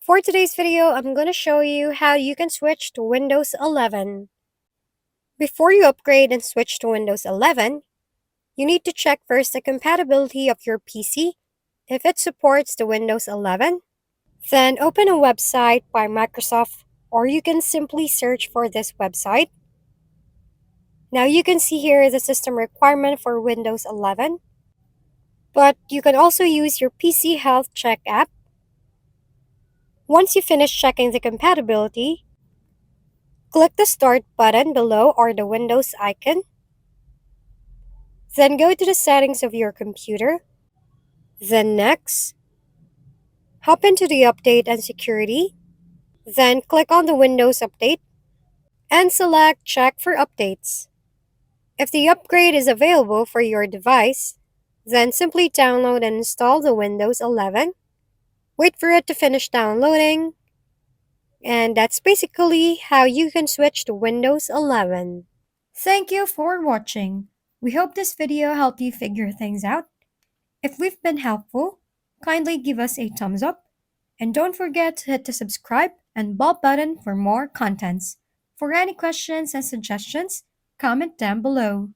For today's video, I'm going to show you how you can switch to Windows 11. Before you upgrade and switch to Windows 11, you need to check first the compatibility of your PC. If it supports the Windows 11, then open a website by Microsoft, or you can simply search for this website. Now you can see here the system requirement for Windows 11, but you can also use your PC Health Check app. Once you finish checking the compatibility, click the Start button below or the Windows icon. Then go to the settings of your computer. Then next, hop into the Update and Security. Then click on the Windows Update and select Check for Updates. If the upgrade is available for your device, then simply download and install the Windows 11. Wait for it to finish downloading. And that's basically how you can switch to Windows 11. Thank you for watching. We hope this video helped you figure things out. If we've been helpful, kindly give us a thumbs up. And don't forget to hit the subscribe and bell button for more contents. For any questions and suggestions, comment down below.